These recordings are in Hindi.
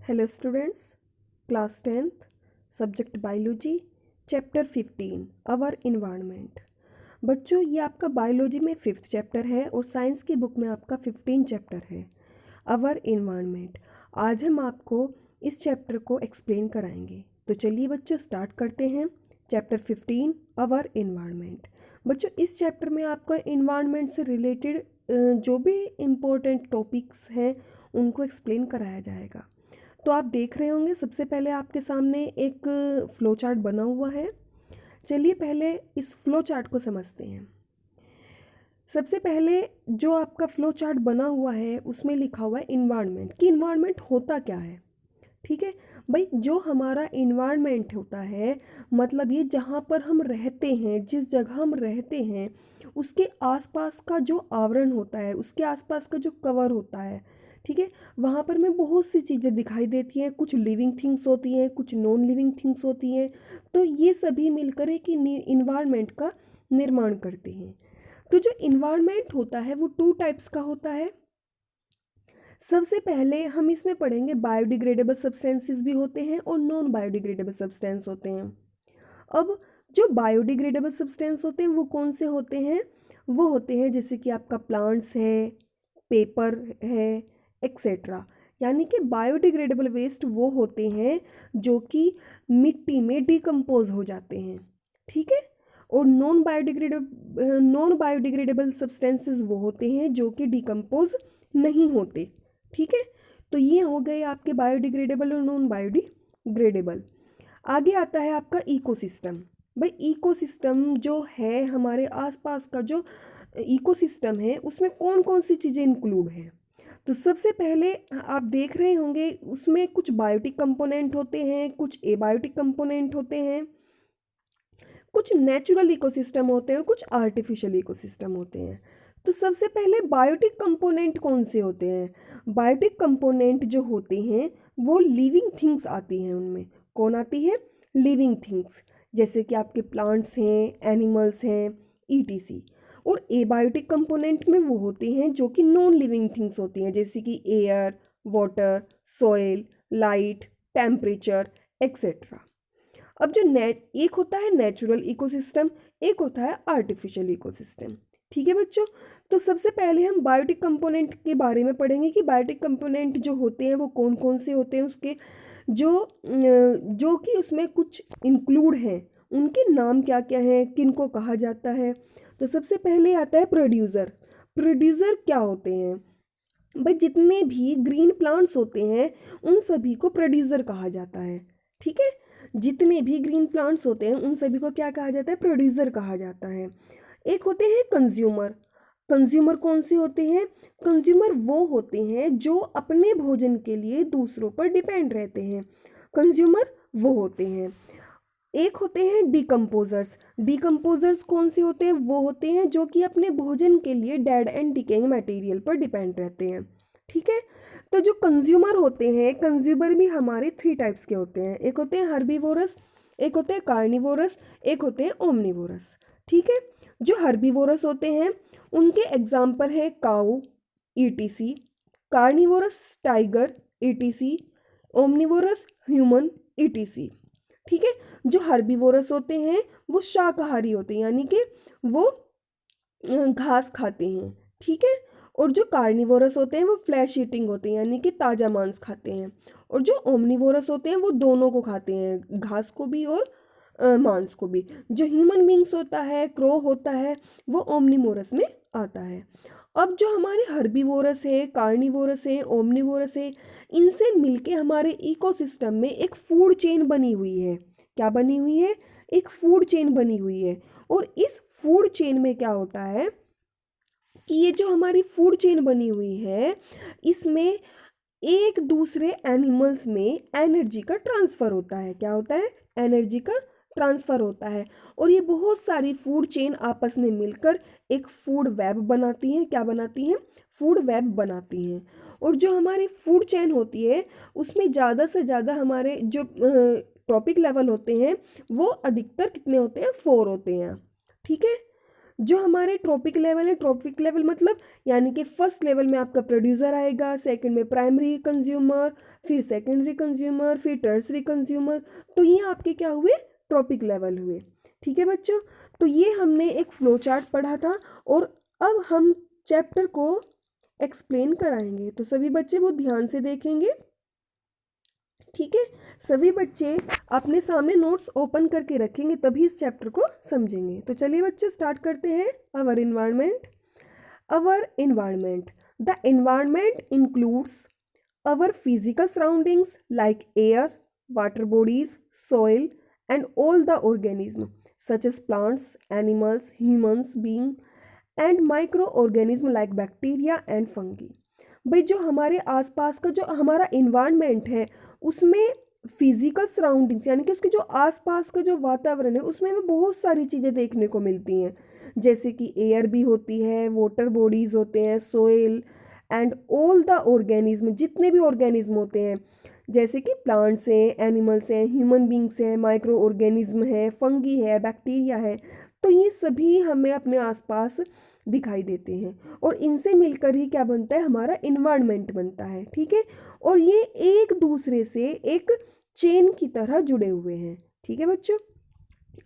Hello students, class 10th, subject biology, chapter 15, our environment। बच्चों ये आपका बायोलॉजी में 5th चैप्टर है और साइंस की बुक में आपका 15 चैप्टर है आवर इन्वायरमेंट। आज हम आपको इस चैप्टर को एक्सप्लेन कराएंगे। तो चलिए बच्चों स्टार्ट करते हैं। Chapter 15 our environment. बच्चों इस चैप्टर में आपका इन्वायरमेंट से रिलेटेड जो भी इम्पोर्टेंट टॉपिक्स हैं उनको एक्सप्लेन कराया जाएगा। तो आप देख रहे होंगे सबसे पहले आपके सामने एक फ्लो चार्ट बना हुआ है। चलिए पहले इस फ्लो चार्ट को समझते हैं। सबसे पहले जो आपका फ्लो चार्ट बना हुआ है उसमें लिखा हुआ है इन्वायरमेंट कि इन्वायरमेंट होता क्या है। ठीक है भाई, जो हमारा इन्वायरमेंट होता है मतलब ये जहाँ पर हम रहते हैं, जिस जगह हम रहते हैं उसके आसपास का जो आवरण होता है, उसके आसपास का जो कवर होता है, ठीक है, वहाँ पर हमें बहुत सी चीज़ें दिखाई देती हैं। कुछ लिविंग थिंग्स होती हैं, कुछ नॉन लिविंग थिंग्स होती हैं। तो ये सभी मिलकर एक इन्वायरमेंट का निर्माण करते हैं। तो जो इन्वायरमेंट होता है वो 2 टाइप्स का होता है। सबसे पहले हम इसमें पढ़ेंगे बायोडिग्रेडेबल सब्सटेंसेस भी होते हैं और नॉन बायोडिग्रेडेबल सब्सटेंस होते हैं। अब जो बायोडिग्रेडेबल सब्सटेंस होते हैं वो कौन से होते हैं? वो होते हैं जैसे कि आपका प्लांट्स है, पेपर है, एक्सेट्रा। यानी कि बायोडिग्रेडेबल वेस्ट वो होते हैं जो कि मिट्टी में डिकम्पोज हो जाते हैं। ठीक है, और नॉन बायोडिग्रेडेबल सब्सटेंसेस वो होते हैं जो कि डिकम्पोज नहीं होते। ठीक है, तो ये हो गए आपके बायोडिग्रेडेबल और नॉन बायोडिग्रेडेबल। आगे आता है आपका इकोसिस्टम। भाई इकोसिस्टम जो है, हमारे आसपास का जो इकोसिस्टम है उसमें कौन कौन सी चीज़ें इंक्लूड हैं। तो सबसे पहले आप देख रहे होंगे उसमें कुछ बायोटिक कंपोनेंट होते हैं, कुछ एबायोटिक कंपोनेंट होते हैं, कुछ नेचुरल इकोसिस्टम होते हैं और कुछ आर्टिफिशियल इकोसिस्टम होते हैं। तो सबसे पहले बायोटिक कंपोनेंट कौन से होते हैं? बायोटिक कंपोनेंट जो होते हैं वो लिविंग थिंग्स आती हैं। उनमें कौन आती है? लिविंग थिंग्स, जैसे कि आपके प्लांट्स हैं, एनिमल्स हैं, ईटीसी। और एबायोटिक कंपोनेंट में वो होते हैं जो कि नॉन लिविंग थिंग्स होती हैं, जैसे कि air, water, soil, light, temperature, etcetera. अब जो एक होता है नेचुरल इकोसिस्टम, एक होता है आर्टिफिशियल इकोसिस्टम। ठीक है बच्चों, तो सबसे पहले हम बायोटिक कंपोनेंट के बारे में पढ़ेंगे कि बायोटिक कंपोनेंट जो होते हैं वो कौन कौन से होते हैं, उसके जो कि उसमें कुछ इंक्लूड हैं, उनके नाम क्या क्या हैं, किनको कहा जाता है। तो सबसे पहले आता है प्रोड्यूसर। प्रोड्यूसर क्या होते हैं? भाई जितने भी ग्रीन प्लांट्स होते हैं उन सभी को प्रोड्यूसर कहा जाता है। ठीक है, जितने भी ग्रीन प्लांट्स होते हैं उन सभी को क्या कहा जाता है? प्रोड्यूसर कहा जाता है। एक होते हैं कंज्यूमर। कंज्यूमर कौन से होते हैं? कंज्यूमर वो होते हैं जो अपने भोजन के लिए दूसरों पर डिपेंड रहते हैं। कंज्यूमर वो होते हैं। एक होते हैं डिकम्पोजर्स। डिकम्पोजर्स कौन से होते हैं? वो होते हैं जो कि अपने भोजन के लिए डेड एंड डिकेइंग मटेरियल पर डिपेंड रहते हैं। ठीक है, तो जो कंज्यूमर होते हैं, कंज्यूमर भी हमारे 3 टाइप्स के होते हैं। एक होते हैं हर्बीवोरस, एक होते हैं कार्निवोरस, एक होते हैं ओमनिवोरस। ठीक है, जो हर्बीवोरस होते हैं उनके एग्जाम्पल है cow, etc, carnivorous tiger, etc, omnivorous human, etc. ठीक है, जो हर्बीवोरस होते हैं वो शाकाहारी होते हैं, यानी कि वो घास खाते हैं। ठीक है, और जो कार्निवोरस होते हैं वो फ्लैश ईटिंग होते हैं, यानी कि ताज़ा मांस खाते हैं। और जो ओमनिवोरस होते हैं वो दोनों को खाते हैं, घास को भी और मांस को भी। जो ह्यूमन बींग्स होता है, क्रो होता है, वो ओमनिवोरस में आता है। अब जो हमारे हर्बीवोरस है, कार्निवोरस है, ओमनिवोरस है, इनसे मिलके हमारे इकोसिस्टम में एक फूड चेन बनी हुई है। क्या बनी हुई है? एक फूड चेन बनी हुई है। और इस फूड चेन में क्या होता है कि ये जो हमारी फूड चेन बनी हुई है इसमें एक दूसरे एनिमल्स में एनर्जी का ट्रांसफ़र होता है। क्या होता है? एनर्जी का ट्रांसफ़र होता है। और ये बहुत सारी फूड चेन आपस में मिलकर एक फूड वेब बनाती हैं। क्या बनाती हैं? फूड वेब बनाती हैं। और जो हमारी फूड चेन होती है उसमें ज़्यादा से ज़्यादा हमारे जो ट्रॉपिक लेवल होते हैं वो अधिकतर कितने होते हैं? 4 होते हैं। ठीक है, जो हमारे ट्रॉपिक लेवल है, ट्रॉपिक लेवल मतलब यानी कि फर्स्ट लेवल में आपका प्रोड्यूसर आएगा, सेकंड में प्राइमरी कंज्यूमर, फिर सेकेंडरी कंज्यूमर, फिर टर्सरी कंज्यूमर। तो ये आपके क्या हुए, ट्रॉपिक लेवल हुए। ठीक है बच्चों, तो ये हमने एक फ्लो चार्ट पढ़ा था और अब हम चैप्टर को एक्सप्लेन कराएंगे, तो सभी बच्चे वो ध्यान से देखेंगे। ठीक है, सभी बच्चे अपने सामने नोट्स ओपन करके रखेंगे तभी इस चैप्टर को समझेंगे। तो चलिए बच्चों स्टार्ट करते हैं। Our environment. Our environment, the environment includes our physical surroundings like air, water bodies, soil, and all the organisms such as plants, animals, humans being, and microorganisms like bacteria and fungi। भाई जो हमारे आसपास का जो हमारा इन्वायरमेंट है उसमें फिजिकल सराउंडिंग्स यानी कि उसके जो आसपास का जो वातावरण है उसमें हमें बहुत सारी चीज़ें देखने को मिलती हैं, जैसे कि एयर भी होती है, वाटर बॉडीज होते हैं, soil and all the organism, जितने भी ऑर्गेनिज्म होते हैं, जैसे कि प्लांट्स हैं, एनिमल्स हैं, ह्यूमन बींग्स हैं, माइक्रो ऑर्गेनिज्म है, फंगी है, बैक्टीरिया है। तो ये सभी हमें अपने आसपास दिखाई देते हैं और इनसे मिलकर ही क्या बनता है, हमारा इन्वायरमेंट बनता है। ठीक है, और ये एक दूसरे से एक चेन की तरह जुड़े हुए हैं। ठीक है बच्चों,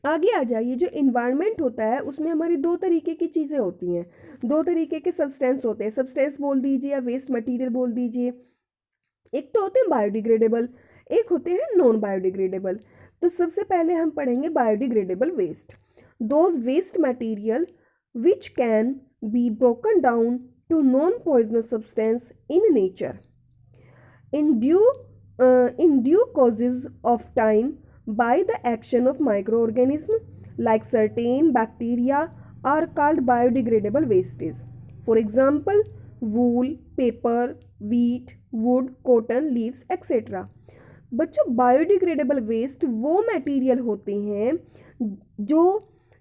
आगे आ जाइए। जो इन्वायरमेंट होता है उसमें हमारी दो तरीके की चीज़ें होती हैं, दो तरीके के सब्सटेंस होते हैं। सब्सटेंस बोल दीजिए या वेस्ट मटेरियल बोल दीजिए। एक तो होते हैं बायोडिग्रेडेबल, एक होते हैं नॉन बायोडिग्रेडेबल। तो सबसे पहले हम पढ़ेंगे biodegradable waste. Those waste material which can be broken down to non poisonous substance in nature in due courses of time by the action of microorganisms like certain bacteria are called biodegradable wastes. For example, wool, paper, wheat, wood, cotton, leaves, etc. बच्चों बायोडिग्रेडेबल वेस्ट वो मटेरियल होते हैं जो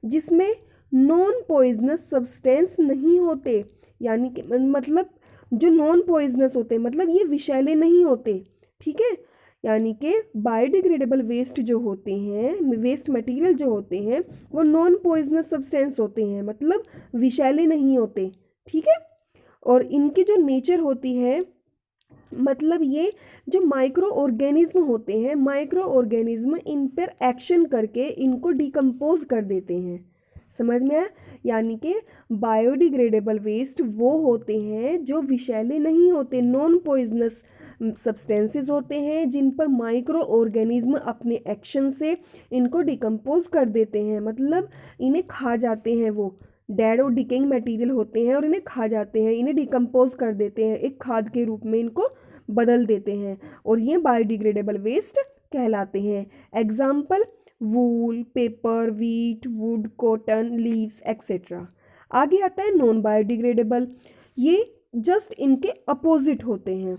जिसमें नॉन पॉइजनस सब्सटेंस नहीं होते, यानी कि मतलब जो नॉन पॉइजनस होते हैं मतलब ये विषैले नहीं होते। ठीक है, यानी कि बायोडिग्रेडेबल वेस्ट जो होते हैं, वेस्ट मटेरियल जो होते हैं वो नॉन पॉइजनस सब्सटेंस होते हैं, मतलब विषैले नहीं होते। ठीक है, और इनकी जो नेचर होती है मतलब ये जो माइक्रो ऑर्गेनिज्म होते हैं, माइक्रो ऑर्गेनिज्म इन पर एक्शन करके इनको डिकम्पोज कर देते हैं। समझ में आया, यानी कि बायोडिग्रेडेबल वेस्ट वो होते हैं जो विषैले नहीं होते, नॉन पॉइजनस सब्सटेंसेस होते हैं जिन पर माइक्रो ऑर्गेनिज्म अपने एक्शन से इनको डिकम्पोज कर देते हैं, मतलब इन्हें खा जाते हैं। वो डेड और डिकेइंग मटेरियल होते हैं और इन्हें खा जाते हैं, इन्हें डिकम्पोज कर देते हैं, एक खाद के रूप में इनको बदल देते हैं और ये बायोडिग्रेडेबल वेस्ट कहलाते हैं। Example wool, paper, wheat, wood, cotton, leaves etcetera. आगे आता है नॉन बायोडिग्रेडेबल, ये जस्ट इनके अपोजिट होते हैं।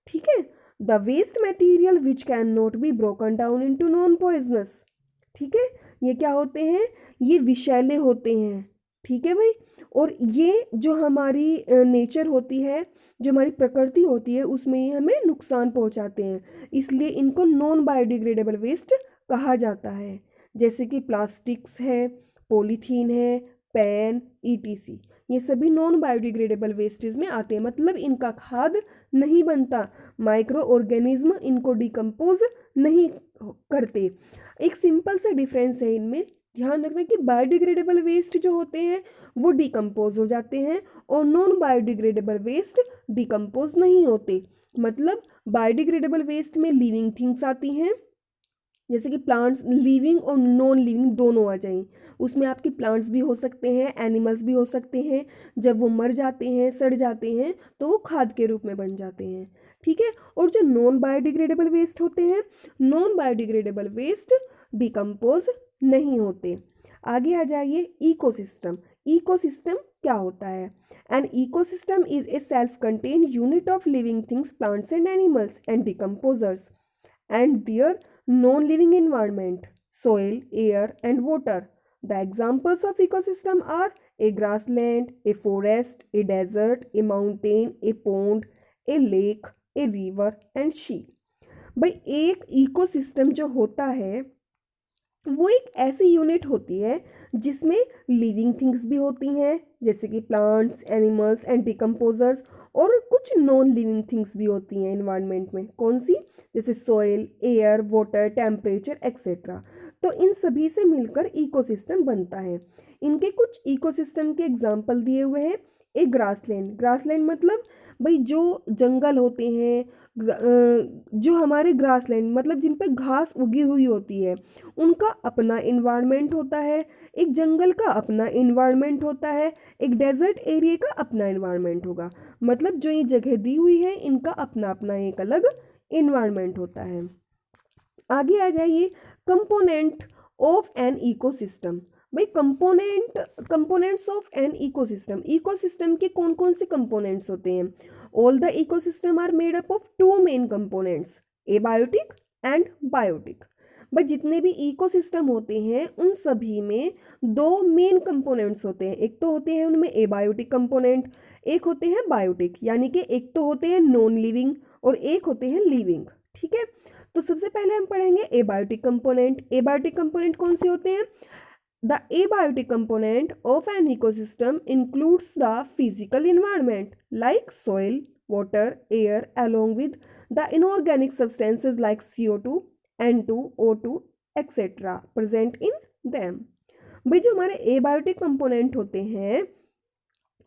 ठीक है, the waste material which can not be broken down into non poisonous. ठीक है, ये क्या होते हैं, ये विषैले होते हैं। ठीक है भाई, और ये जो हमारी नेचर होती है, जो हमारी प्रकृति होती है उसमें ये हमें नुकसान पहुंचाते हैं, इसलिए इनको नॉन बायोडिग्रेडेबल वेस्ट कहा जाता है। जैसे कि प्लास्टिक्स है, पॉलीथीन है, पेन, ईटीसी, ये सभी नॉन बायोडिग्रेडेबल वेस्टेज में आते हैं, मतलब इनका खाद नहीं बनता, माइक्रो ऑर्गेनिज्म इनको डिकम्पोज नहीं करते। एक सिंपल सा डिफरेंस है इनमें, ध्यान रखना कि बायोडिग्रेडेबल वेस्ट जो होते हैं वो डिकम्पोज हो जाते हैं और नॉन बायोडिग्रेडेबल वेस्ट डिकम्पोज नहीं होते। मतलब बायोडिग्रेडेबल वेस्ट में लिविंग थिंग्स आती हैं, जैसे कि प्लांट्स, लिविंग और नॉन लिविंग दोनों आ जाएं। उसमें आपके प्लांट्स भी हो सकते हैं, एनिमल्स भी हो सकते हैं। जब वो मर जाते हैं, सड़ जाते हैं, तो वो खाद के रूप में बन जाते हैं। ठीक है, और जो नॉन बायोडिग्रेडेबल वेस्ट होते हैं, नॉन बायोडिग्रेडेबल वेस्ट डिकम्पोज नहीं होते। आगे आ जाइए, इकोसिस्टम। इकोसिस्टम क्या होता है? An ecosystem is a self contained unit of living things, plants and animals and decomposers and their non-living environment, soil, air and water. The examples of ecosystem are a grassland, a forest, a desert, a mountain, a pond, a lake, a river and sea. भाई एक इकोसिस्टम जो होता है वो एक ऐसी यूनिट होती है जिसमें लिविंग थिंग्स भी होती हैं, जैसे कि प्लांट्स, एनिमल्स एंड डिकम्पोजर्स, और कुछ नॉन लिविंग थिंग्स भी होती हैं इन्वायरमेंट में। कौन सी? जैसे soil, air, water, temperature etcetera. तो इन सभी से मिलकर इकोसिस्टम बनता है। इनके कुछ इकोसिस्टम के एग्जाम्पल दिए हुए हैं। एक ग्रासलैंड। ग्रासलैंड मतलब भाई जो जंगल होते हैं, जो हमारे ग्रासलैंड मतलब जिन पे घास उगी हुई होती है, उनका अपना इन्वायरमेंट होता है। एक जंगल का अपना इन्वायरमेंट होता है। एक डेजर्ट एरिया का अपना इन्वायरमेंट होगा। मतलब जो ये जगह दी हुई है, इनका अपना अपना एक अलग इन्वायरमेंट होता है। आगे आ जाइए, कंपोनेंट ऑफ एन इकोसिस्टम। भाई components of an ecosystem. Ecosystem के कौन कौन से कंपोनेंट्स होते हैं? All the ecosystem are made up of two main components, abiotic and biotic. भाई जितने भी इकोसिस्टम होते हैं उन सभी में दो मेन कंपोनेंट्स होते हैं। एक तो होते हैं उनमें एबायोटिक कंपोनेंट, एक होते हैं बायोटिक, यानी कि एक तो होते हैं नॉन लिविंग और एक होते हैं लिविंग। ठीक है, तो सबसे पहले हम पढ़ेंगे एबायोटिक कंपोनेंट। एबायोटिक कंपोनेंट कौन से होते हैं? The abiotic component of an ecosystem includes the physical environment like soil, water, air, along with the inorganic substances like CO2, N2, O2, etc. present in them। भाई जो हमारे एबायोटिक कंपोनेंट होते हैं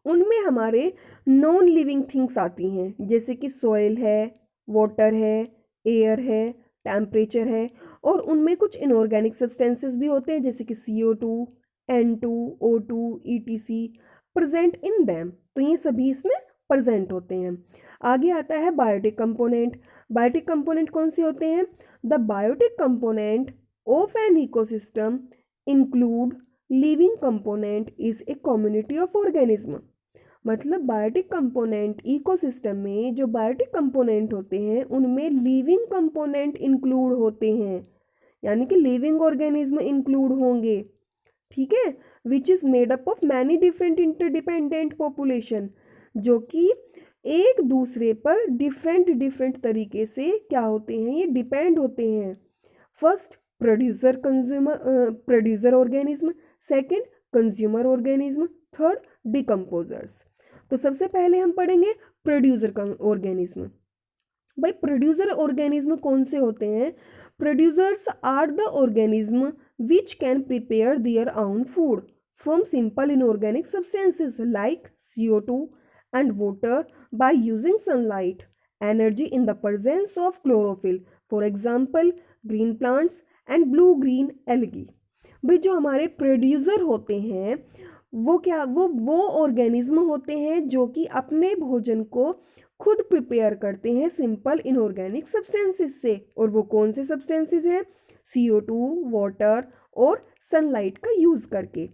उनमें हमारे नॉन लिविंग थिंग्स आती हैं, जैसे कि सॉइल है, वाटर है, एयर है, टेम्परेचर है, और उनमें कुछ इनऑर्गेनिक सब्सटेंसेस भी होते हैं, जैसे कि CO2, N2, O2, ETC present in them. तो ये सभी इसमें प्रेजेंट होते हैं। आगे आता है बायोटिक कंपोनेंट। बायोटिक कंपोनेंट कौन से होते हैं? The biotic component of an ecosystem include living component is a community of organism. मतलब बायोटिक कंपोनेंट इकोसिस्टम में जो बायोटिक कंपोनेंट होते हैं उनमें लिविंग कंपोनेंट इंक्लूड होते हैं, यानी कि लिविंग ऑर्गेनिज्म इंक्लूड होंगे। ठीक है, which is made up of many different interdependent population, जो कि एक दूसरे पर डिफरेंट डिफरेंट तरीके से क्या होते हैं, ये डिपेंड होते हैं। First producer organism, second consumer organism, third decomposers. तो सबसे पहले हम पढ़ेंगे प्रोड्यूसर ऑर्गेनिज्म। भाई प्रोड्यूसर ऑर्गेनिज्म कौन से होते हैं? Producers are the organism which can prepare their own food from simple inorganic substances like CO2 and water by using sunlight energy in the presence of chlorophyll, for example green plants and blue green algae। भाई जो हमारे प्रोड्यूसर होते हैं वो क्या, वो ऑर्गेनिज्म होते हैं जो कि अपने भोजन को खुद प्रिपेयर करते हैं सिंपल इनऑर्गेनिक सब्सटेंसेस से। और वो कौन से सब्सटेंसेस हैं? CO2, वाटर और सनलाइट का यूज़ करके।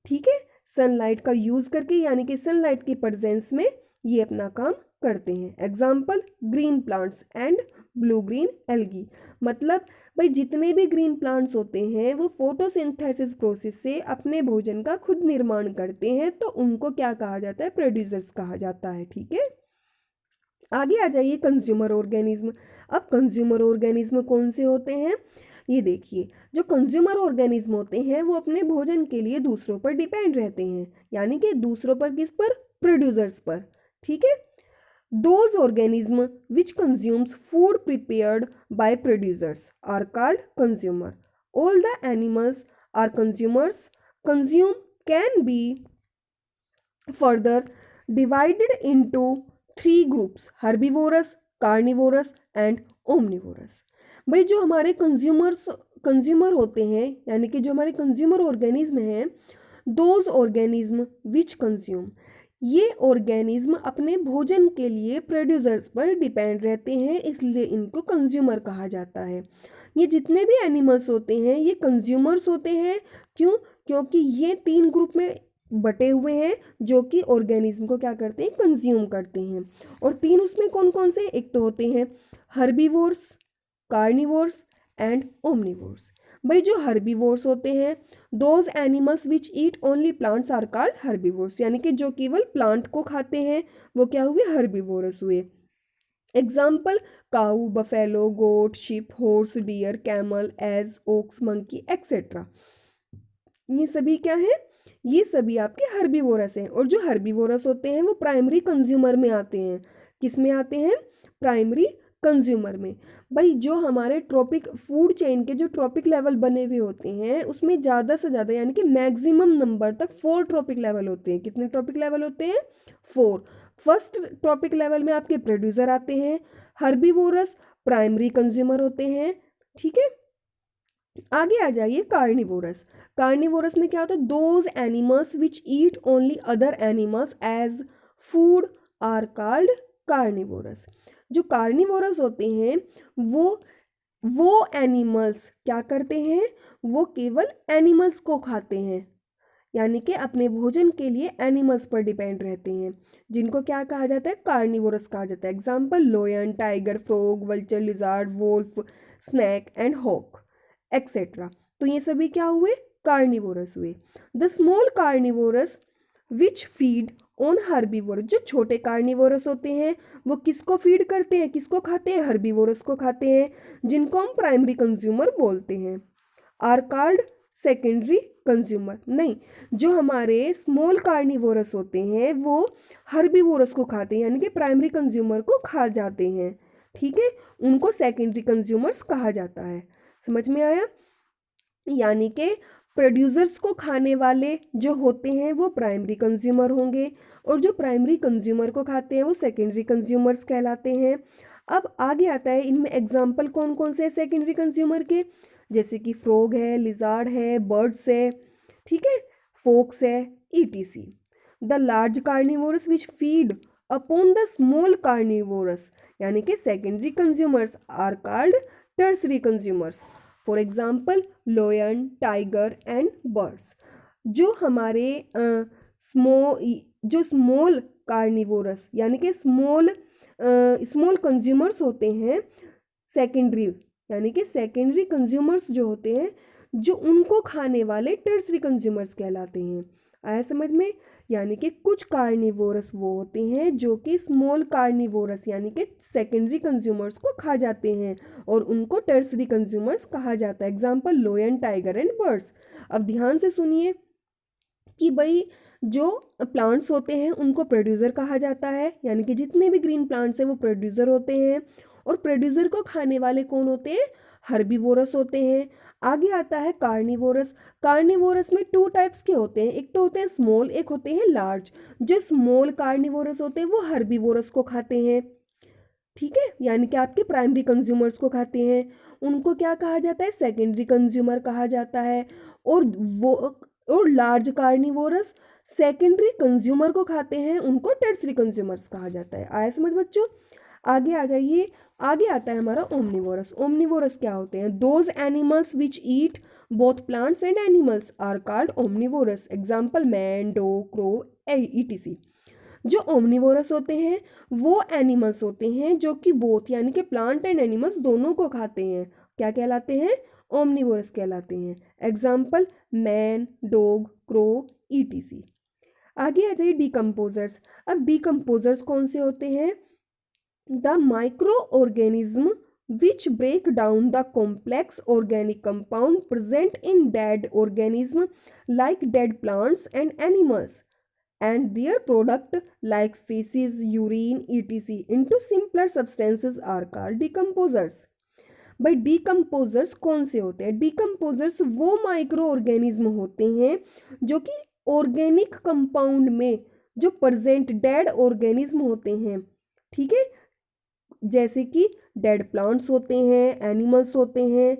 ठीक है, सनलाइट का यूज़ करके, यानी कि सनलाइट की प्रेजेंस में ये अपना काम करते हैं। Example green plants and blue green algae. मतलब भाई जितने भी ग्रीन प्लांट्स होते हैं वो फोटोसिंथेसिस प्रोसेस से अपने भोजन का खुद निर्माण करते हैं, तो उनको क्या कहा जाता है? प्रोड्यूसर्स कहा जाता है। ठीक है, आगे आ जाइए कंज्यूमर ऑर्गेनिज्म। अब कंज्यूमर ऑर्गेनिज्म कौन से होते हैं? ये देखिए, जो कंज्यूमर ऑर्गेनिज्म होते हैं वो अपने भोजन के लिए दूसरों पर डिपेंड रहते हैं, यानी कि दूसरों पर किस पर? प्रोड्यूसर्स पर। ठीक है, those organism which consumes food prepared by producers are called consumer. All the animals are consumers. Consume can be further divided into three groups: herbivorous, carnivorous and omnivorous। भाई जो हमारे कंज्यूमर होते हैं, यानी कि जो हमारे कंज्यूमर ऑर्गेनिज्म हैं, दोज ऑर्गेनिज्म विच कंज्यूम, ये ऑर्गेनिज्म अपने भोजन के लिए प्रोड्यूसर्स पर डिपेंड रहते हैं, इसलिए इनको कंज्यूमर कहा जाता है। ये जितने भी एनिमल्स होते हैं ये कंज्यूमर्स होते हैं। क्यों? क्योंकि ये तीन ग्रुप में बटे हुए हैं जो कि ऑर्गेनिज्म को क्या करते हैं? कंज्यूम करते हैं। और तीन उसमें कौन कौन से? एक तो होते हैं हर्बीवोर्स, कार्निवोर्स एंड ओमनिवोर्स। भाई जो हर्बीवोर्स होते हैं, those animals which eat only plants are called herbivores, यानी कि जो केवल प्लांट को खाते हैं वो क्या हुए? हर्बीवोरस हुए। Example cow, buffalo, goat, sheep, horse, deer, camel, ass, ox, monkey etcetera. ये सभी क्या है? ये सभी आपके हर्बीवोरस हैं। और जो हर्बीवोरस होते हैं वो प्राइमरी कंज्यूमर में आते हैं। किस में आते हैं? प्राइमरी कंज्यूमर में। भाई जो हमारे ट्रॉपिक फूड चेन के जो ट्रॉपिक लेवल बने हुए होते हैं उसमें ज़्यादा से ज़्यादा यानी कि मैक्सिमम नंबर तक 4 ट्रॉपिक लेवल होते हैं। कितने ट्रॉपिक लेवल होते हैं? 4। फर्स्ट ट्रॉपिक लेवल में आपके प्रोड्यूसर आते हैं। हर्बीवोरस प्राइमरी कंज्यूमर होते हैं। ठीक है, आगे आ जाइए कार्निवोरस। कार्निवोरस में क्या होता है? Those animals which eat only other animals as food are called carnivorous. जो कार्निवोरस होते हैं वो एनिमल्स क्या करते हैं? वो केवल एनिमल्स को खाते हैं, यानी कि अपने भोजन के लिए एनिमल्स पर डिपेंड रहते हैं, जिनको क्या कहा जाता है? कार्निवोरस कहा जाता है। Example lion, tiger, frog, vulture, lizard, wolf, snake and hawk etcetera. तो ये सभी क्या हुए? कार्निवोरस हुए। The small carnivorous which feed on herbivorous. जो छोटे कार्निवोरस होते हैं वो किसको फीड करते हैं, किसको खाते हैं? हर्बीवोरस को खाते हैं, जिनको हम प्राइमरी कंज्यूमर बोलते हैं। Are called secondary consumer. नहीं, जो हमारे स्मॉल कार्निवोरस होते हैं वो हर्बीवोरस को खाते हैं, यानी कि प्राइमरी कंज्यूमर को खा जाते हैं। ठीक है, उनको सेकेंडरी कंज्यूमर्स कहा जाता है। समझ में आया? यानी कि प्रोड्यूसर्स को खाने वाले जो होते हैं वो प्राइमरी कंज्यूमर होंगे, और जो प्राइमरी कंज्यूमर को खाते हैं वो सेकेंडरी कंज्यूमर्स कहलाते हैं। अब आगे आता है इनमें एग्जाम्पल कौन कौन से सेकेंडरी कंज्यूमर के, जैसे कि फ्रॉग है, लिजार्ड है, बर्ड्स है, ठीक है, फोक्स है, ETC. The large carnivorous which feed upon the small carnivorous, यानी कि secondary consumers are called tertiary consumers. For example lion, tiger and birds. जो हमारे जो स्मॉल कार्निवोरस यानी कि स्मॉल कंज्यूमर्स होते हैं, सेकेंडरी यानी कि सेकेंडरी कंज्यूमर्स जो होते हैं, जो उनको खाने वाले टर्सरी कंज्यूमर्स कहलाते हैं। आया समझ में? यानी कि कुछ कार्निवोरस वो होते हैं जो कि स्मॉल कार्निवोरस यानी कि सेकेंडरी कंज्यूमर्स को खा जाते हैं, और उनको टर्सरी कंज्यूमर्स कहा जाता है। Example lion, tiger and birds. अब ध्यान से सुनिए कि भाई जो प्लांट्स होते हैं उनको प्रोड्यूसर कहा जाता है, यानी कि जितने भी ग्रीन प्लांट्स हैं वो प्रोड्यूसर होते हैं, और प्रोड्यूसर को खाने वाले कौन होते हैं? हर्बीवोरस होते हैं। आगे आता है कार्निवोरस। कार्निवोरस में 2 टाइप्स के होते हैं, एक तो होते हैं स्मॉल, एक होते हैं लार्ज। जो स्मॉल कार्निवोरस होते हैं वो हर्बीवोरस को खाते हैं, ठीक है, यानी कि आपके प्राइमरी कंज्यूमर्स को खाते हैं। उनको क्या कहा जाता है? सेकेंडरी कंज्यूमर कहा जाता है। और वो और लार्ज कार्निवोरस सेकेंडरी कंज्यूमर को खाते हैं, उनको टर्सरी कंज्यूमर्स कहा जाता है। आया समझ बच्चों? आगे आ जाइए। आगे आता है हमारा ओमनिवोरस। ओमनिवोरस क्या होते हैं? Those animals which eat both plants and animals are called omnivorous. Example man, dog, crow, ETC. जो ओमनिवोरस होते हैं वो एनिमल्स होते हैं जो कि बोथ यानी कि प्लांट एंड एनिमल्स दोनों को खाते हैं। क्या कहलाते हैं? ओमनिवोरस कहलाते हैं। Example man, dog, crow, etc. आगे आ जाइए डिकम्पोजर्स। अब डिकम्पोजर्स कौन से होते हैं? The micro organism which break down the complex organic compound present in dead organism like dead plants and animals and their product like feces, urine, etc. into simpler substances are called decomposers. भाई डिकम्पोजर्स कौन से होते हैं? डिकम्पोजर्स वो माइक्रो ऑर्गेनिज्म होते हैं जो कि ऑर्गेनिक कंपाउंड में जो प्रेजेंट डेड ऑर्गेनिज्म होते हैं, ठीक है, जैसे कि डेड प्लांट्स होते हैं, एनिमल्स होते हैं,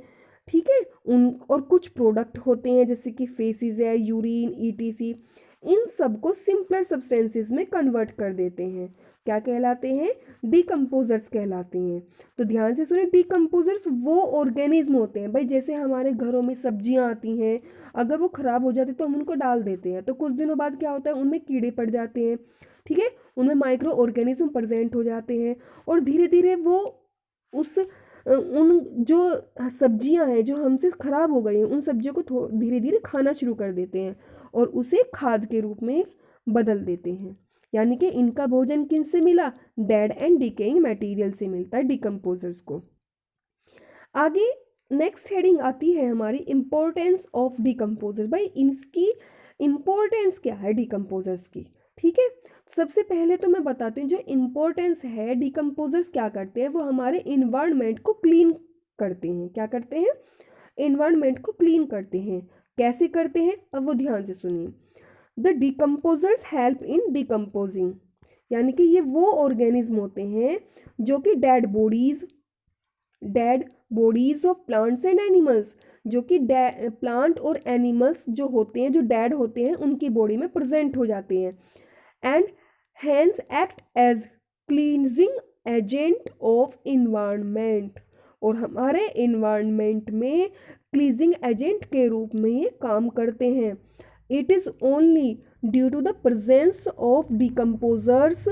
ठीक है, उन और कुछ प्रोडक्ट होते हैं जैसे कि फेसिस है, यूरिन, ईटीसी। इन सबको सिंपलर सब्सटेंसेस में कन्वर्ट कर देते हैं। क्या कहलाते हैं? डिकम्पोजर्स कहलाते हैं। तो ध्यान से सुने, डिकम्पोजर्स वो ऑर्गेनिज्म होते हैं भाई, जैसे हमारे घरों में सब्जियां आती हैं, अगर वो खराब हो जाती तो हम उनको डाल देते हैं, तो कुछ दिनों बाद क्या होता है? उनमें कीड़े पड़ जाते हैं, ठीक है, उनमें माइक्रो ऑर्गेनिज्म प्रेजेंट हो जाते हैं, और धीरे धीरे वो उस उन जो सब्जियां हैं जो हमसे ख़राब हो गई हैं उन सब्जियों को धीरे धीरे खाना शुरू कर देते हैं और उसे खाद के रूप में बदल देते हैं। यानी कि इनका भोजन किनसे मिला, डेड एंड डिकेइंग मटेरियल से मिलता है डिकम्पोजर्स को। आगे नेक्स्ट हेडिंग आती है हमारी इम्पोर्टेंस ऑफ डिकम्पोजर्स। भाई इसकी इम्पोर्टेंस क्या है डिकम्पोजर्स की, ठीक है। सबसे पहले तो मैं बताती हूँ जो इम्पोर्टेंस है, डिकम्पोजर्स क्या करते हैं, वो हमारे इन्वायरमेंट को क्लीन करते हैं। क्या करते हैं, इन्वायरमेंट को क्लीन करते हैं। कैसे करते हैं, अब वो ध्यान से सुनिए। The decomposers help in decomposing, यानी कि ये वो ऑर्गेनिज्म होते हैं जो कि dead bodies of plants and animals, जो कि प्लांट और एनिमल्स जो होते हैं, जो डेड होते हैं, उनकी बॉडी में प्रेजेंट हो जाते हैं, and hence act as cleansing agent of environment, और हमारे इन्वायरमेंट में क्लींजिंग एजेंट के रूप में ये काम करते हैं। It is only due to the presence of decomposers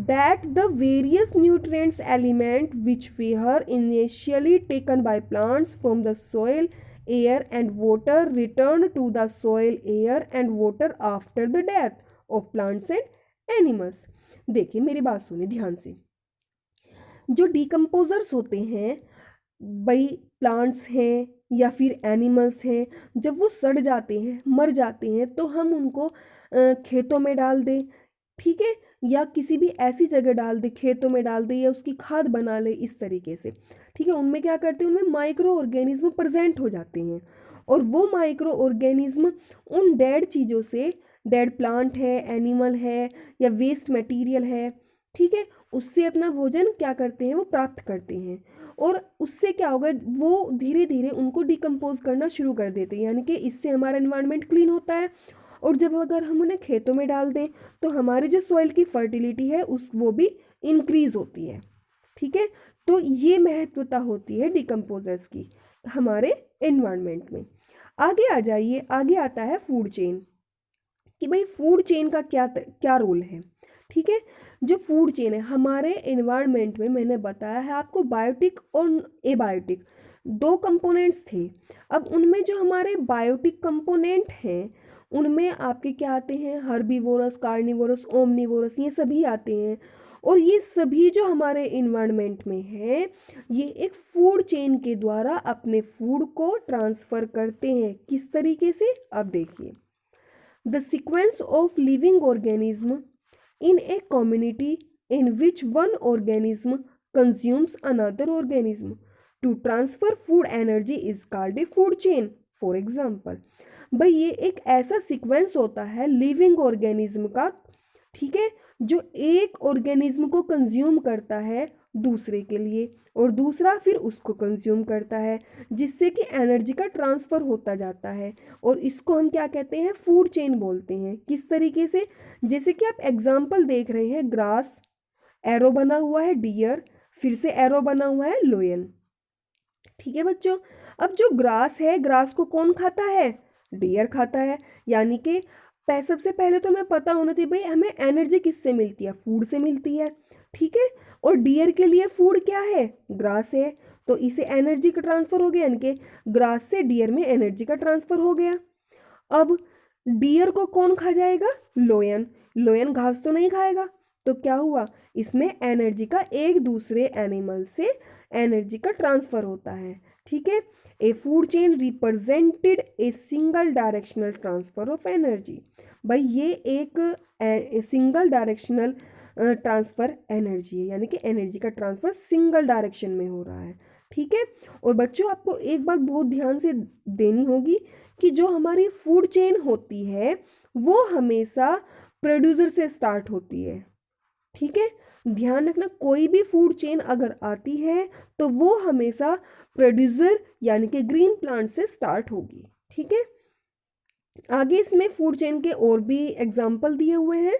that the various nutrients element which were initially taken by plants from the soil, air and water return to the soil, air and water after the death of plants and animals। देखिए मेरी बात सुनिए ध्यान से। जो डिकम्पोजर्स होते हैं, भाई प्लांट्स हैं या फिर एनिमल्स हैं, जब वो सड़ जाते हैं, मर जाते हैं, तो हम उनको खेतों में डाल दें, ठीक है, या किसी भी ऐसी जगह डाल दे, खेतों में डाल दे या उसकी खाद बना ले इस तरीके से, ठीक है। उनमें क्या करते हैं, उनमें माइक्रो ऑर्गेनिज्म प्रेजेंट हो जाते हैं, और वो माइक्रो ऑर्गेनिज्म उन डेड चीज़ों से, डेड प्लांट है, एनिमल है या वेस्ट मटेरियल है, ठीक है, उससे अपना भोजन क्या करते हैं, वो प्राप्त करते हैं। और उससे क्या होगा, वो धीरे धीरे उनको डिकम्पोज करना शुरू कर देते हैं, यानी कि इससे हमारा एनवायरनमेंट क्लीन होता है। और जब अगर हम उन्हें खेतों में डाल दें तो हमारी जो सॉइल की फर्टिलिटी है उस वो भी इंक्रीज होती है, ठीक है। तो ये महत्वता होती है डिकम्पोजर्स की हमारे एनवायरनमेंट में। आगे आ जाइए, आगे आता है फूड चेन, कि भाई फूड चेन का क्या क्या रोल है, ठीक है। जो फूड चेन है हमारे एनवायरनमेंट में, मैंने बताया है आपको, बायोटिक और एबायोटिक दो कंपोनेंट्स थे। अब उनमें जो हमारे बायोटिक कंपोनेंट हैं उनमें आपके क्या आते हैं, हर्बीवोरस, कार्निवोरस, ओमनिवोरस, ये सभी आते हैं। और ये सभी जो हमारे इन्वायरमेंट में है, ये एक फूड चेन के द्वारा अपने फूड को ट्रांसफ़र करते हैं। किस तरीके से, अब देखिए। The sequence of living organism in a community in which one organism consumes another organism to transfer food energy is called a food chain। For example, भाई ये एक ऐसा सीक्वेंस होता है लिविंग ऑर्गेनिज्म का, ठीक है, जो एक ऑर्गेनिज्म को कंज्यूम करता है दूसरे के लिए, और दूसरा फिर उसको कंज्यूम करता है, जिससे कि एनर्जी का ट्रांसफ़र होता जाता है। और इसको हम क्या कहते हैं, फूड चेन बोलते हैं। किस तरीके से, जैसे कि आप एग्जाम्पल देख रहे हैं, ग्रास, एरो बना हुआ है डियर, फिर से एरो बना हुआ है लोयन, ठीक है बच्चों। अब जो ग्रास है, ग्रास को कौन खाता है, डियर खाता है। यानी कि सबसे पहले तो हमें पता होना चाहिए भाई हमें एनर्जी किससे मिलती है, फूड से मिलती है, ठीक है। और डियर के लिए फूड क्या है, ग्रास है, तो इसे एनर्जी का ट्रांसफर हो गया, यानी कि ग्रास से डियर में एनर्जी का ट्रांसफर हो गया। अब डियर को कौन खा जाएगा, लोयन, लोयन घास तो नहीं खाएगा, तो क्या हुआ, इसमें एनर्जी का एक दूसरे एनिमल से एनर्जी का ट्रांसफर होता है, ठीक है। ए food chain represented a single directional transfer of energy. भाई ये एक सिंगल डायरेक्शनल ट्रांसफर एनर्जी है, यानी कि एनर्जी का ट्रांसफर सिंगल डायरेक्शन में हो रहा है, ठीक है। और बच्चों आपको एक बात बहुत ध्यान से देनी होगी कि जो हमारी फूड चेन होती है वो हमेशा प्रोड्यूसर से स्टार्ट होती है, ठीक है। ध्यान रखना, कोई भी फूड चेन अगर आती है तो वो हमेशा प्रोड्यूसर यानी कि ग्रीन प्लांट से स्टार्ट होगी, ठीक है। आगे इसमें फूड चेन के और भी एग्जाम्पल दिए हुए हैं।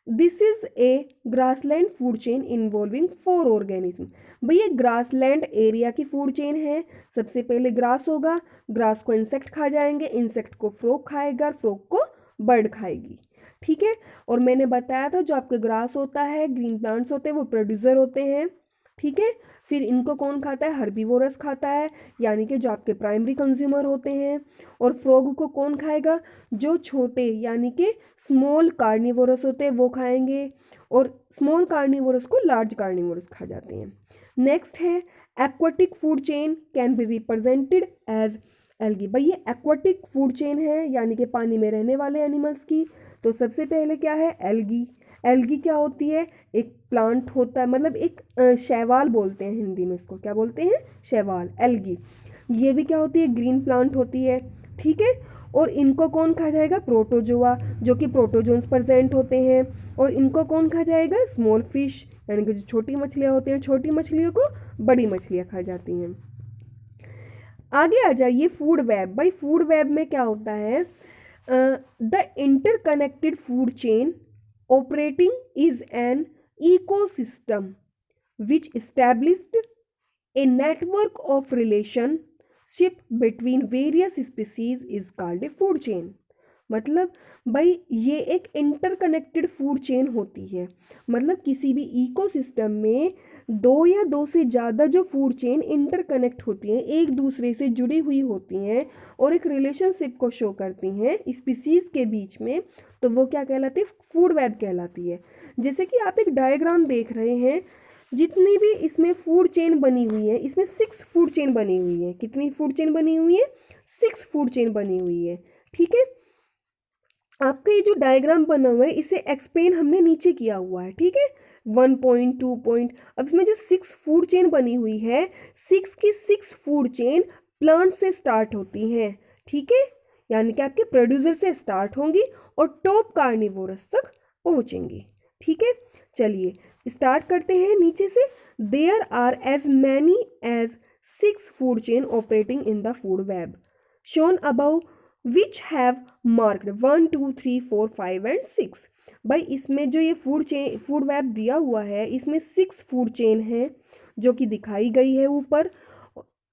This is a grassland food chain involving 4 organism. भाई ये ग्रासलैंड एरिया की फूड चेन है। सबसे पहले ग्रास होगा, ग्रास को इंसेक्ट खा जाएंगे, इंसेक्ट को फ्रॉग खाएगा, फ्रॉग को बर्ड खाएगी, ठीक है। और मैंने बताया था जो आपके ग्रास होता है, ग्रीन प्लांट्स होते हैं, वो प्रोड्यूसर होते हैं, ठीक है। फिर इनको कौन खाता है, हर्बीवोरस खाता है, यानी कि जो आपके प्राइमरी कंज्यूमर होते हैं। और फ्रॉग को कौन खाएगा, जो छोटे यानी कि स्मॉल कार्निवोरस होते हैं वो खाएंगे, और स्मॉल कार्निवोरस को लार्ज कार्निवोरस खा जाते हैं। नेक्स्ट है aquatic food chain can be represented as algae. भाई ये एक्वाटिक फूड चेन है, यानी कि पानी में रहने वाले एनिमल्स की। तो सबसे पहले क्या है, एल्गी। एल्गी क्या होती है, एक प्लांट होता है, मतलब एक शैवाल बोलते हैं हिंदी में इसको, क्या बोलते हैं, शैवाल, एल्गी। ये भी क्या होती है, ग्रीन प्लांट होती है, ठीक है। और इनको कौन खा जाएगा, प्रोटोजोआ, जो कि प्रोटोजोन्स प्रेजेंट होते हैं। और इनको कौन खा जाएगा, स्मॉल फिश, यानी कि जो छोटी मछलियाँ होती हैं, छोटी मछलियों को बड़ी मछलियाँ खा जाती हैं। आगे आ जाइए फूड वेब। भाई फूड वेब में क्या होता है, the interconnected food chain operating is an ecosystem which established a network of relationship between various species is called a food chain। मतलब भाई ये एक इंटरकनेक्टेड फूड चेन होती है, मतलब किसी भी इकोसिस्टम में दो या दो से ज़्यादा जो फूड चेन इंटरकनेक्ट होती हैं, एक दूसरे से जुड़ी हुई होती हैं और एक रिलेशनशिप को शो करती हैं स्पीसीज के बीच में, तो वो क्या कहलाती है, फूड वेब कहलाती है। जैसे कि आप एक डायग्राम देख रहे हैं, जितनी भी इसमें फूड चेन बनी हुई है, इसमें 6 फूड चेन बनी हुई है। कितनी फूड चेन बनी हुई है, 6 फूड चेन बनी हुई है, ठीक है। आपका ये जो डायग्राम बना हुआ है इसे एक्सप्लेन हमने नीचे किया हुआ है, ठीक है, 1 पॉइंट 2 पॉइंट। अब इसमें जो 6 फूड चेन बनी हुई है, 6 की 6 फूड चेन प्लांट से स्टार्ट होती हैं, ठीक है, यानी कि आपके प्रोड्यूसर से स्टार्ट होंगी और टॉप कार्निवोरस तक पहुंचेंगी, ठीक है। चलिए स्टार्ट करते हैं नीचे से। There are as many as 6 food chain operating in the food web shown above which have marked 1 2 3 4 5 and 6। भाई इसमें जो ये फूड वेब दिया हुआ है, इसमें 6 फूड चेन है जो कि दिखाई गई है ऊपर,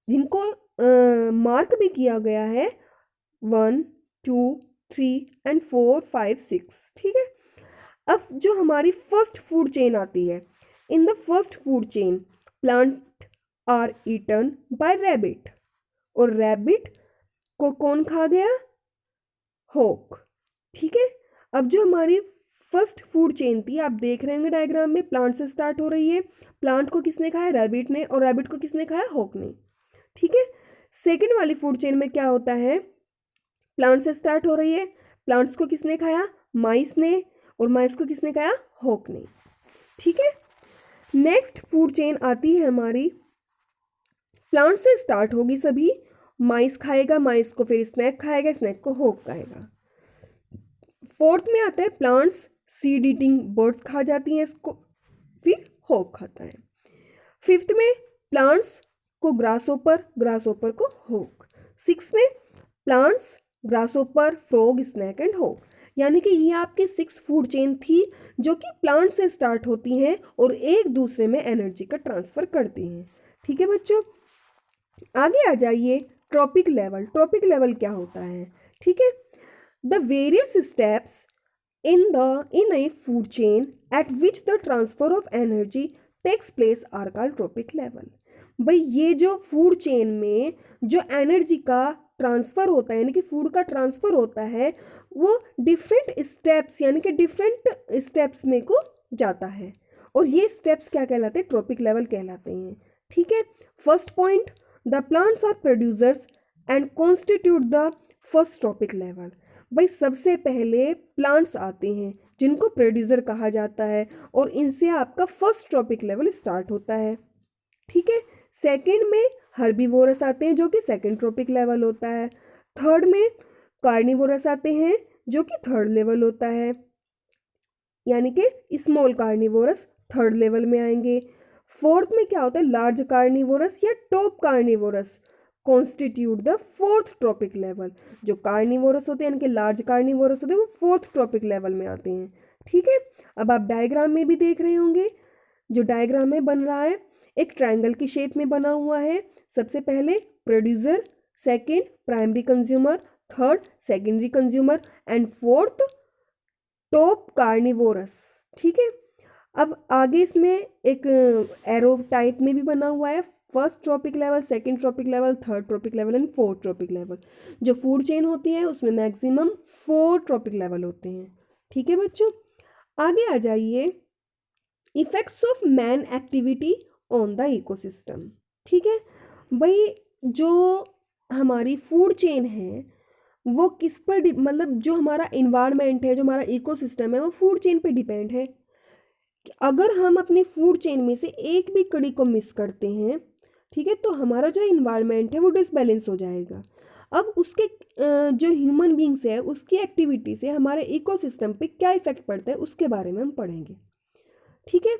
जिनको मार्क भी किया गया है 1 2 3 एंड 4 5 6, ठीक है। अब जो हमारी फर्स्ट फूड चेन आती है, in the first food chain plant are eaten by rabbit, और रैबिट को कौन खा गया, हॉक, ठीक है। अब जो हमारी फर्स्ट फूड चेन थी, आप देख रहे होंगे डायग्राम में, प्लांट से स्टार्ट हो रही है, प्लांट को किसने खाया, रैबिट ने, और रैबिट को किसने खाया, हॉक ने, ठीक है। सेकेंड वाली फूड चेन में क्या होता है, प्लांट से स्टार्ट हो रही है, प्लांट्स को किसने खाया, माइस ने, और माइस को किसने खाया, हॉक ने, ठीक है। नेक्स्ट फूड चेन आती है हमारी, प्लांट से स्टार्ट होगी सभी, माइस खाएगा, माइस को फिर स्नैक खाएगा, स्नैक को हॉक खाएगा। फोर्थ में आता है प्लांट्स सीड ईटिंग बर्ड्स खा जाती हैं इसको, फिर हॉक खाता है। फिफ्थ में प्लांट्स को ग्रासोपर, ग्रासोपर को हॉक। सिक्स में plants grasshopper frog snake and hawk. यानी कि ये आपकी 6 फूड चेन थी जो कि प्लांट से स्टार्ट होती हैं और एक दूसरे में एनर्जी का ट्रांसफर करती हैं, ठीक है बच्चों। आगे आ जाइए ट्रॉपिक लेवल। ट्रॉपिक लेवल क्या होता है, ठीक है, the various steps in a food chain at which the transfer of energy takes place are called trophic level। भाई ये जो फूड चेन में जो एनर्जी का ट्रांसफ़र होता है, यानी कि फूड का ट्रांसफ़र होता है, वो डिफरेंट स्टेप्स यानी कि डिफरेंट स्टेप्स में को जाता है, और ये स्टेप्स क्या कहलाते हैं, ट्रॉपिक लेवल कहलाते हैं, ठीक है। First point, the plants are producers and constitute the first trophic level. भाई सबसे पहले प्लांट्स आते हैं जिनको प्रोड्यूसर कहा जाता है, और इनसे आपका फर्स्ट ट्रॉपिक लेवल स्टार्ट होता है, ठीक है। सेकंड में हर्बीवोरस आते हैं जो कि सेकंड ट्रॉपिक लेवल होता है। थर्ड में कार्निवोरस आते हैं जो कि थर्ड लेवल होता है, यानी कि स्मॉल कार्निवोरस थर्ड लेवल में आएंगे। फोर्थ में क्या होता है, लार्ज कार्निवोरस या top carnivorous constitute the fourth trophic level. जो कार्निवोरस होते हैं यानी कि लार्ज कार्निवोरस होते हैं वो फोर्थ ट्रॉपिक लेवल में आते हैं, ठीक है। अब आप डायग्राम में भी देख रहे होंगे, जो डायग्राम में बन रहा है एक ट्रायंगल की शेप में बना हुआ है। सबसे पहले producer, second primary consumer, third secondary consumer and fourth top carnivorous, ठीक है। अब आगे इसमें एक एरो टाइप में भी बना हुआ है, first trophic level, second trophic level, third trophic level and fourth trophic level. जो फूड चेन होती है उसमें मैक्सिमम 4 ट्रॉपिक लेवल होते हैं। ठीक है बच्चों, आगे आ जाइए, effects of man activity on the ecosystem. ठीक है भाई, जो हमारी फूड चेन है वो किस पर मतलब जो हमारा इन्वायरमेंट है, जो हमारा इकोसिस्टम है, वो फूड चेन पे डिपेंड है। अगर हम अपनी फूड चेन में से एक भी कड़ी को मिस करते हैं, ठीक है, तो हमारा जो इन्वायरमेंट है वो डिसबैलेंस हो जाएगा। अब उसके जो ह्यूमन बींग्स है उसकी एक्टिविटी से हमारे इकोसिस्टम पे क्या इफेक्ट पड़ता है उसके बारे में हम पढ़ेंगे। ठीक है,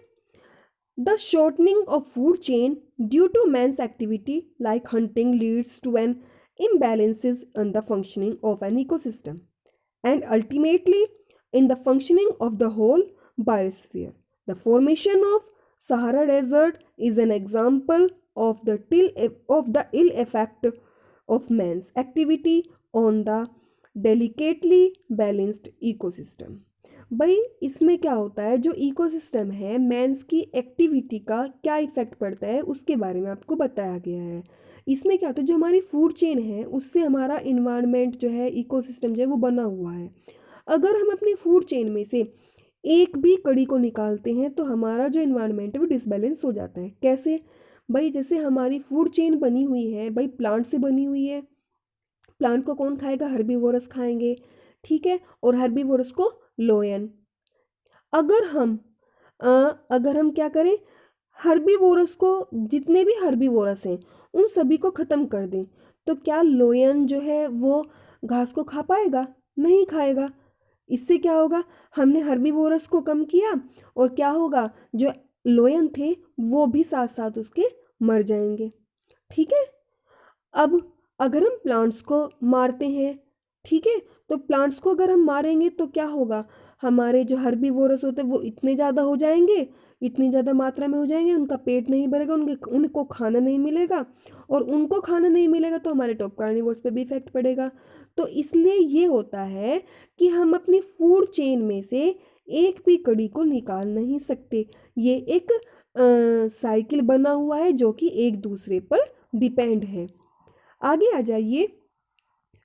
the shortening of food chain due to man's activity like hunting leads to an imbalances in the functioning of an ecosystem and ultimately in the functioning of the whole biosphere. The formation of Sahara Desert is an example of the ill effect of man's activity on the delicately balanced ecosystem. भाई इसमें क्या होता है, जो इकोसिस्टम है मैंस की एक्टिविटी का क्या इफेक्ट पड़ता है उसके बारे में आपको बताया गया है। इसमें क्या होता है, जो हमारी फूड चेन है उससे हमारा इन्वायरमेंट जो है, इकोसिस्टम जो है वो बना हुआ है। अगर हम अपनी फूड चेन में से एक भी कड़ी को निकालते हैं तो हमारा जो इन्वायरमेंट है वो डिसबैलेंस हो जाता है। कैसे भाई, जैसे हमारी फूड चेन बनी हुई है भाई, प्लांट से बनी हुई है। प्लांट को कौन खाएगा, हर्बीवोरस खाएंगे। ठीक है, और हर्बीवोरस को लोयन। अगर हम अगर हम क्या करें, हर्बीवोरस को, जितने भी हर्बीवोरस हैं उन सभी को ख़त्म कर दें, तो क्या लोयन जो है वो घास को खा पाएगा? नहीं खाएगा। इससे क्या होगा, हमने हर्बीवोरस को कम किया और क्या होगा, जो लोयन थे वो भी साथ साथ उसके मर जाएंगे। ठीक है, अब अगर हम प्लांट्स को मारते हैं, ठीक है, तो प्लांट्स को अगर हम मारेंगे तो क्या होगा, हमारे जो हर्बीवोरस होते हैं वो इतने ज़्यादा हो जाएंगे, इतनी ज़्यादा मात्रा में हो जाएंगे, उनका पेट नहीं भरेगा, उनको खाना नहीं मिलेगा, और उनको खाना नहीं मिलेगा तो हमारे टॉप कार्निवोर्स पे भी इफेक्ट पड़ेगा। तो इसलिए ये होता है कि हम अपनी फूड चेन में से एक भी कड़ी को निकाल नहीं सकते। ये एक साइकिल बना हुआ है जो कि एक दूसरे पर डिपेंड है। आगे आ जाइए,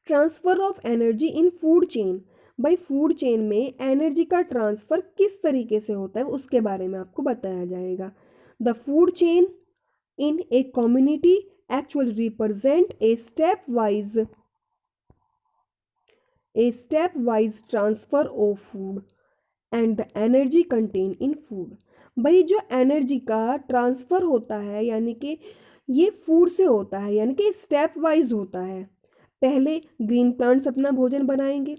transfer of energy in food chain. भाई फूड चेन में एनर्जी का ट्रांसफ़र किस तरीके से होता है उसके बारे में आपको बताया जाएगा। The food chain in a community actually represent a step wise transfer of food and the energy contain in food. भाई जो एनर्जी का ट्रांसफ़र होता है यानी कि ये फूड से होता है, यानी कि स्टेप वाइज होता है। पहले ग्रीन प्लांट्स अपना भोजन बनाएंगे,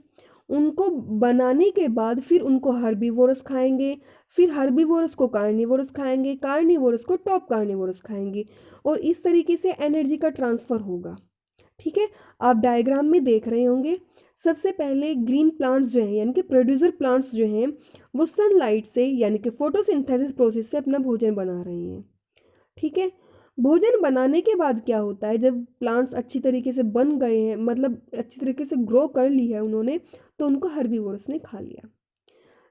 उनको बनाने के बाद फिर उनको हर्बीवोरस खाएंगे, फिर हर्बीवोरस को कार्निवोरस खाएंगे, कार्निवोरस को टॉप कार्निवोरस खाएंगे, और इस तरीके से एनर्जी का ट्रांसफ़र होगा। ठीक है, आप डायग्राम में देख रहे होंगे, सबसे पहले ग्रीन प्लांट्स जो हैं यानी कि प्रोड्यूसर प्लांट्स जो हैं वो सनलाइट से यानी कि फोटोसिंथेसिस प्रोसेस से अपना भोजन बना रहे हैं। ठीक है, भोजन बनाने के बाद क्या होता है, जब प्लांट्स अच्छी तरीके से बन गए हैं, मतलब अच्छी तरीके से ग्रो कर ली है उन्होंने, तो उनको हर्बीवोरस ने खा लिया।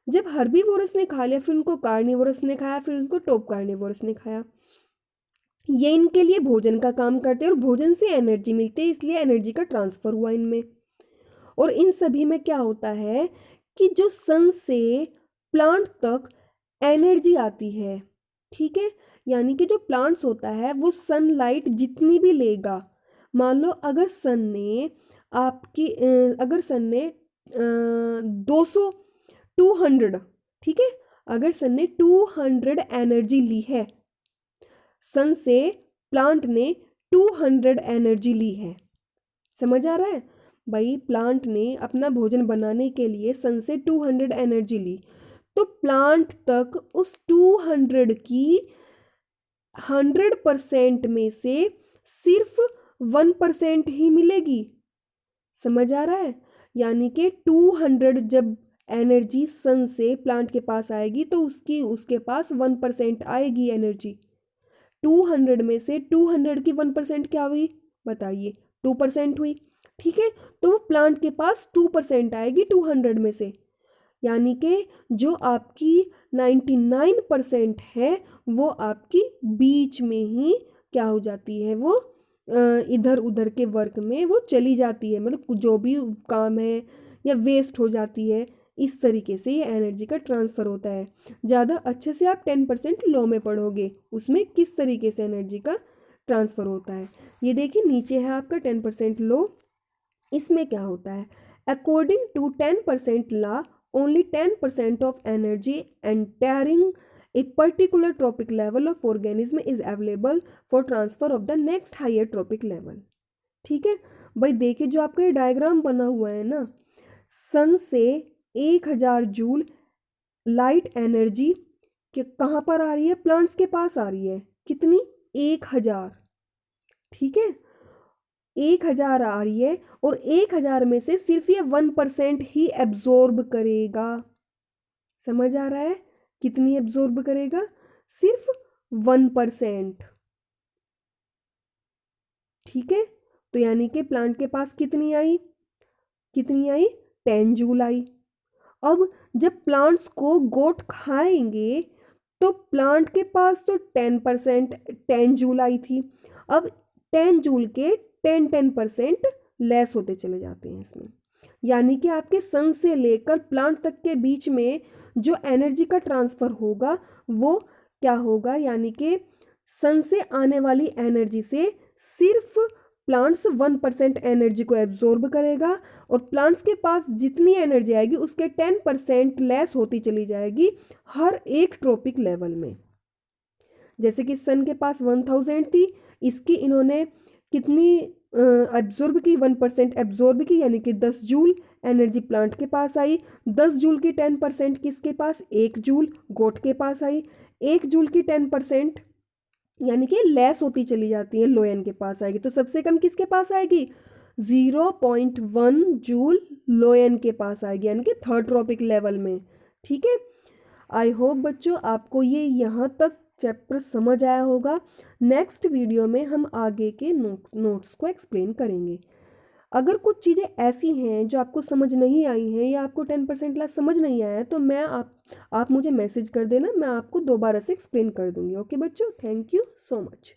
जब हर्बीवोरस ने खा लिया फिर उनको कार्निवोरस ने खाया, फिर उनको टॉप कार्निवोरस ने खाया। ये इनके लिए भोजन का काम करते हैं और भोजन से एनर्जी मिलती है, इसलिए एनर्जी का ट्रांसफ़र हुआ इनमें। और इन सभी में क्या होता है कि जो सन से प्लांट तक एनर्जी आती है, ठीक है, यानी कि जो प्लांट्स होता है वो सनलाइट जितनी भी लेगा, मान लो अगर सन ने आपकी अगर सन ने 200 200, ठीक है, अगर सन ने 200 एनर्जी ली है, सन से प्लांट ने 200 एनर्जी ली है। समझ आ रहा है भाई, प्लांट ने अपना भोजन बनाने के लिए सन से 200 एनर्जी ली, तो प्लांट तक उस 200 की 100% में से सिर्फ 1% ही मिलेगी। समझ आ रहा है, यानी कि 200 जब एनर्जी सन से प्लांट के पास आएगी तो उसके पास 1% आएगी एनर्जी। 200 में से 200 की 1% क्या हुई बताइए, 2% हुई। ठीक है, तो प्लांट के पास 2% आएगी 200 में से। यानी कि जो आपकी 99% है वो आपकी बीच में ही क्या हो जाती है, वो इधर उधर के वर्क में वो चली जाती है, मतलब जो भी काम है या वेस्ट हो जाती है। इस तरीके से ये एनर्जी का ट्रांसफ़र होता है। ज़्यादा अच्छे से आप 10% लॉ में पढ़ोगे, उसमें किस तरीके से एनर्जी का ट्रांसफ़र होता है। ये देखिए नीचे है आपका 10% लॉ। इसमें क्या होता है, according to 10% law only 10% of energy entering a particular trophic level of organism is available for transfer of the next higher trophic level. ठीक है भाई, देखिए जो आपका ये डायग्राम बना हुआ है ना, सन से 1000 जूल लाइट एनर्जी कि कहाँ पर आ रही है, प्लांट्स के पास आ रही है। कितनी, 1000। ठीक है, 1000 आ रही है और 1000 में से सिर्फ ये 1% ही एब्जॉर्ब करेगा। समझ आ रहा है, कितनी एब्जॉर्ब करेगा, सिर्फ 1%। ठीक है, तो यानी कि प्लांट के पास कितनी आई, कितनी आई, 10 जूल आई। अब जब प्लांट्स को गोट खाएंगे तो प्लांट के पास तो 10%, 10 जूल आई थी। अब 10 जूल के 10% लेस होते चले जाते हैं इसमें। यानी कि आपके सन से लेकर प्लांट तक के बीच में जो एनर्जी का ट्रांसफ़र होगा वो क्या होगा, यानी कि सन से आने वाली एनर्जी से सिर्फ प्लांट्स 1% एनर्जी को एब्जॉर्ब करेगा और प्लांट्स के पास जितनी एनर्जी आएगी उसके 10% लेस होती चली जाएगी हर एक ट्रॉपिक लेवल में। जैसे कि सन के पास 1000 थी, इसकी इन्होंने कितनी एब्जॉर्ब की, 1% एब्जॉर्ब की, यानी कि 10 जूल एनर्जी प्लांट के पास आई। 10 जूल की 10% किसके पास, 1 जूल गोट के पास आई। 1 जूल की 10% यानी कि लेस होती चली जाती है, लोयन के पास आएगी। तो सबसे कम किसके पास आएगी, 0.1 जूल लोयन के पास आएगी, यानी कि थर्ड ट्रॉपिक लेवल में। ठीक है, आई होप बच्चों आपको ये यहाँ तक चैप्टर समझ आया होगा। नेक्स्ट वीडियो में हम आगे के नोट्स को एक्सप्लेन करेंगे। अगर कुछ चीज़ें ऐसी हैं जो आपको समझ नहीं आई हैं या आपको 10% क्लास समझ नहीं आया है तो मैं आप मुझे मैसेज कर देना, मैं आपको दोबारा से एक्सप्लेन कर दूंगी। ओके बच्चों, थैंक यू सो मच।